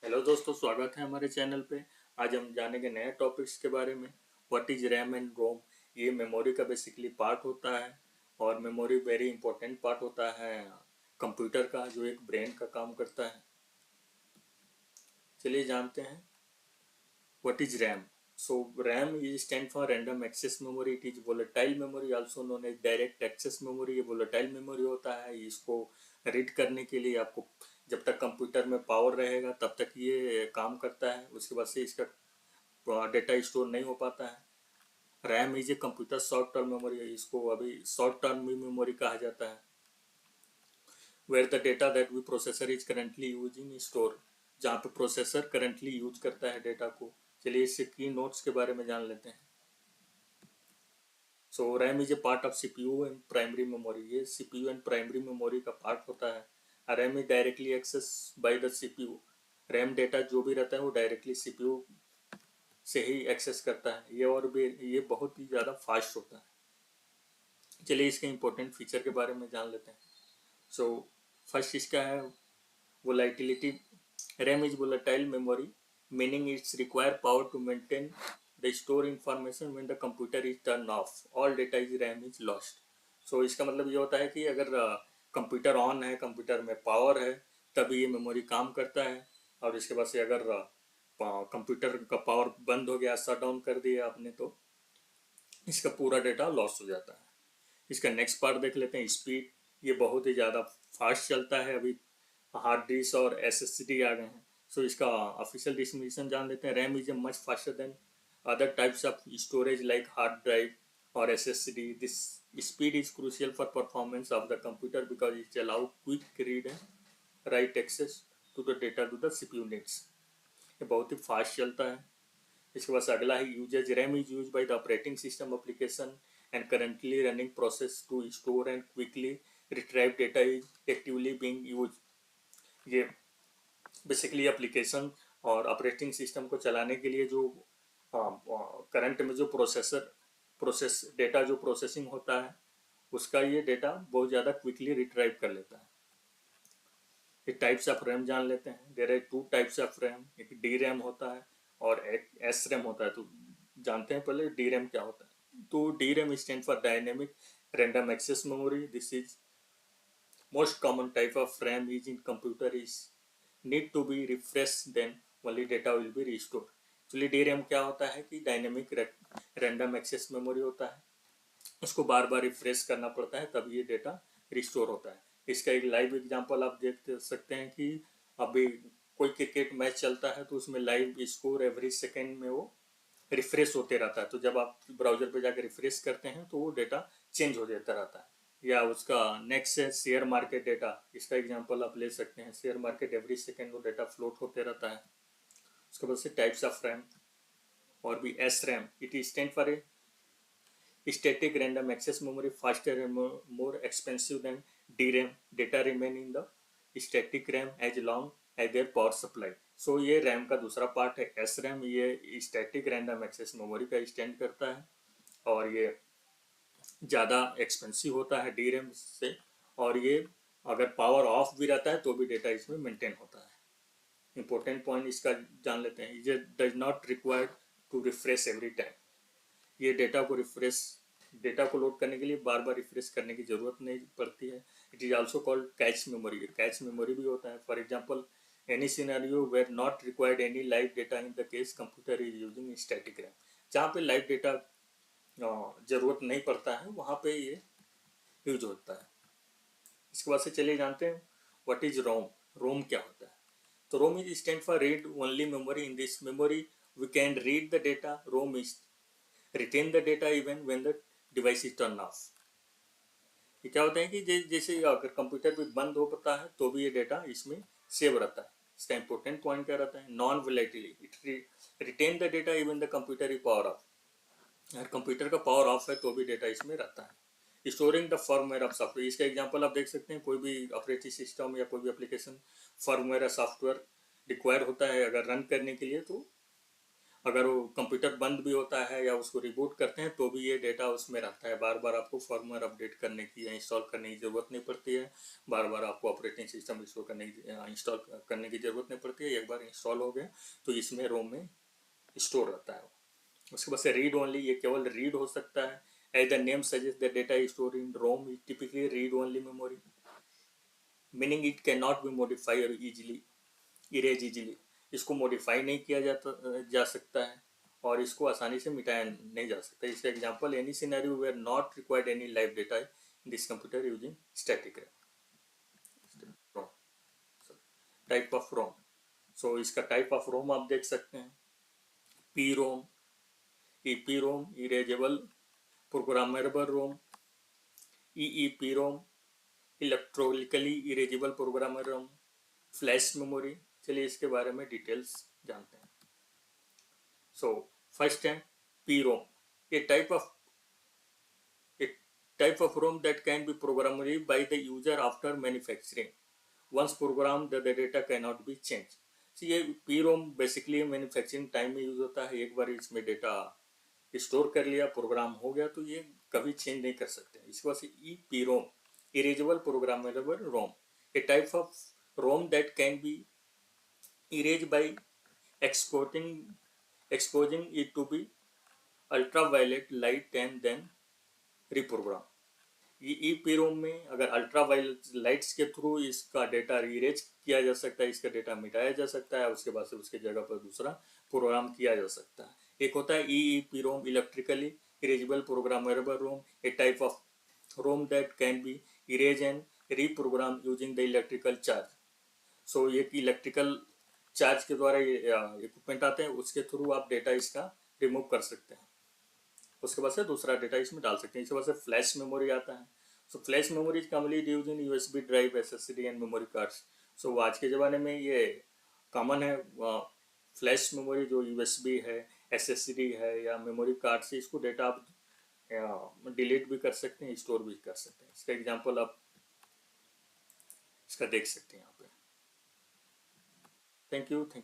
Hello दोस्तों, स्वागत है हमारे चैनल पे। आज हम जानेंगे नए टॉपिक्स के बारे में। व्हाट इज रैम एंड रोम। ये मेमोरी का बेसिकली पार्ट होता है और मेमोरी वेरी इंपॉर्टेंट पार्ट होता है कंप्यूटर का, जो एक ब्रेन का काम करता है। चलिए जानते हैं what is RAM. So RAM is stand for random access memory. It is volatile memory also known as direct access memory. ये वोलेटाइल मेमोरी होता है। इसको रीड करने के लिए आपको जब तक कंप्यूटर में पावर रहेगा तब तक ये काम करता है, उसके बाद से इसका डेटा स्टोर नहीं हो पाता है। RAM is a computer short term memory है। इसको अभी शॉर्ट टर्म मेमोरी कहा जाता है। Where the data that we processor is currently using store, जहाँ पे प्रोसेसर करंटली यूज करता है डेटा को। चलिए इससे की नोट्स के बारे में जान लेते हैं। So RAM is a part of CPU and primary memory. ये सीपीयू एंड प्राइमरी मेमोरी का पार्ट होता है। RAM is directly access by the CPU. RAM data जो भी रहता है वो डायरेक्टली सीपीयू से ही एक्सेस करता है। ये बहुत ही ज़्यादा फास्ट होता है। चलिए इसके इंपॉर्टेंट फीचर के बारे में जान लेते हैं। सो फर्स्ट इसका है volatility. RAM is volatile memory meaning it's require power to maintain the store information when the computer is turn off all data is RAM is lost. So इसका मतलब ये होता है कि अगर कंप्यूटर ऑन है, कंप्यूटर में पावर है, तभी ये मेमोरी काम करता है। और इसके बाद से अगर कंप्यूटर का पावर बंद हो गया, शट डाउन कर दिया आपने, तो इसका पूरा डेटा लॉस हो जाता है। इसका नेक्स्ट पार्ट देख लेते हैं, स्पीड। ये बहुत ही ज़्यादा फास्ट चलता है। अभी हार्ड डिस्क और एसएसडी आ गए हैं। सो इसका ऑफिशियल डिफिनेशन जान लेते हैं। RAM is a much faster than other types of storage like hard drive और SSD. This speed is crucial for performance of the computer because it allow quick read and write access to the data to the CPU needs. ये बहुत ही fast चलता है। इसके बाद अगला है uses. RAM is use by the operating system application and currently running process to store and quickly retrieve data is actively being use. ये basically application और ऑपरेटिंग सिस्टम को चलाने के लिए जो करंट में जो प्रोसेस डेटा जो प्रोसेसिंग होता है, उसका ये डेटा बहुत ज़्यादा क्विकली रिट्राइव कर लेता है। ये टाइप्स ऑफ रैम जान लेते हैं। There are two types of RAM. एक डी रैम होता है और एक एस रैम होता है। तो जानते हैं पहले डी रैम क्या होता है। तो D RAM stand for dynamic random access memory. This is most common type of RAM used in computer is need to be refreshed, then only data will be restored। Actually D RAM क्या होता है कि dynamic random access memory होता है। उसको बार बार refresh करना पड़ता है तब ये डेटा रिस्टोर होता है। इसका एक लाइव एग्जांपल आप देख सकते हैं कि अभी कोई क्रिकेट मैच चलता है तो उसमें लाइव स्कोर एवरी सेकेंड में वो रिफ्रेश होते रहता है। तो जब आप ब्राउजर पे जाकर रिफ्रेश करते हैं तो वो डेटा चेंज हो जाता रहता है। या उसका नेक्स्ट है शेयर मार्केट डेटा। इसका एग्जांपल आप ले सकते हैं। शेयर मार्केट एवरी सेकेंड वो डेटा फ्लोट होते रहता है। उसके बाद से टाइप्स ऑफ रैम और भी S RAM. It is stand for a static random access memory, faster and more expensive than D RAM. Data remain in the static RAM as long as there power supply. So ये RAM का दूसरा part है S RAM. ये static random access memory का stand करता है और ये ज़्यादा एक्सपेंसिव होता है डी रैम से। और ये अगर पावर ऑफ भी रहता है तो भी डेटा इसमें मेंटेन होता है। इंपॉर्टेंट पॉइंट इसका जान लेते हैं। ये does not required to refresh every time. ये डेटा को लोड करने के लिए बार बार रिफ्रेश करने की ज़रूरत नहीं पड़ती है। It is also called cache memory. Cache memory भी होता है। For example any scenario where not required any live data in the case computer is using static RAM. जहाँ पे लाइव डेटा ज़रूरत नहीं पड़ता है वहाँ पे ये यूज होता है। इसके बाद से चलिए जानते हैं व्हाट इज रोम। रोम क्या होता है। तो ROM is stand for read only memory. In this memory we can read the data. ROM is retain the data even when the device is turn off. ये क्या होता है कि जैसे अगर कंप्यूटर भी बंद हो पता है तो भी ये डेटा इसमें सेव रहता है। इसका इंपॉर्टेंट पॉइंट क्या रहता है, non volatility. It retain the data even the computer is power off. अगर कंप्यूटर का पावर ऑफ है तो भी डेटा इसमें रहता है। Storing the firmware of software. इसका एग्जांपल आप देख सकते हैं। कोई भी ऑपरेटिंग सिस्टम या कोई भी एप्लीकेशन फर्मवेयर या सॉफ्टवेयर रिक्वायर होता है अगर रन करने के लिए, तो अगर वो कंप्यूटर बंद भी होता है या उसको रिबूट करते हैं तो भी ये डेटा उसमें रहता है। बार बार आपको फर्मवेयर अपडेट करने की या इंस्टॉल करने की ज़रूरत नहीं पड़ती है। बार बार आपको ऑपरेटिंग सिस्टम इसको इंस्टॉल करने की ज़रूरत नहीं पड़ती है। एक बार इंस्टॉल हो गया तो इसमें रोम में स्टोर रहता है। उसके बाद से रीड ओनली, ये केवल रीड हो सकता है। As the name suggest the data store in ROM is typically read only memory, meaning it can not be modify और इजीली इरेज इजीली। इसको मॉडिफाई नहीं किया जा सकता है और इसको आसानी से मिटाया नहीं जा सकता। इसका example, any scenario where not required any live data in this computer using static RAM. Type of ROM, so इसका टाइप ऑफ रोम आप देख सकते हैं। P ROM, EP ROM, erasable programmable ROM. EEP ROM, electronically erasable programmable ROM. Flash memory, चलिए इसके बारे में details जानते हैं। सो फर्स्ट है P ROM, a type of a type of ROM that can be programmable by the user after manufacturing. Once programmed, the data cannot be changed. So ये P ROM basically manufacturing time में use होता है। एक बार इसमें data store कर लिया, programme हो गया तो ये कभी चेंज नहीं कर सकते। इसके बाद से E P ROM, erasable programmable ROM, a type of ROM that can be erased by exporting exposing it to be ultraviolet light and then reprogram। ये ई पी रोम में अगर अल्ट्रावायलेट लाइट्स के थ्रू इसका डेटा इरेज किया जा सकता है, इसका डेटा मिटाया जा सकता है, उसके बाद से उसके जगह पर दूसरा प्रोग्राम किया जा सकता है। एक होता है E P ROM, electrically erasable programmable ROM, a type of ROM that can be erase and reprogram using the electrical charge. So ये इलेक्ट्रिकल चार्ज के द्वारा ये इक्विपमेंट आते हैं, उसके थ्रू आप डेटा इसका रिमूव कर सकते हैं, उसके बाद से दूसरा डेटा इसमें डाल सकते हैं। इसके बाद से फ्लैश मेमोरी आता है। So flash memory is commonly used in USB drive, SSD and memory cards. So आज के ज़माने में ये कॉमन है। फ्लैश मेमोरी जो यूएसबी है, एसएसडी है या मेमोरी कार्ड से इसको डेटा आप डिलीट भी कर सकते हैं, स्टोर भी कर सकते हैं। इसका एग्जाम्पल आप इसका देख सकते हैं यहाँ पे। Thank you.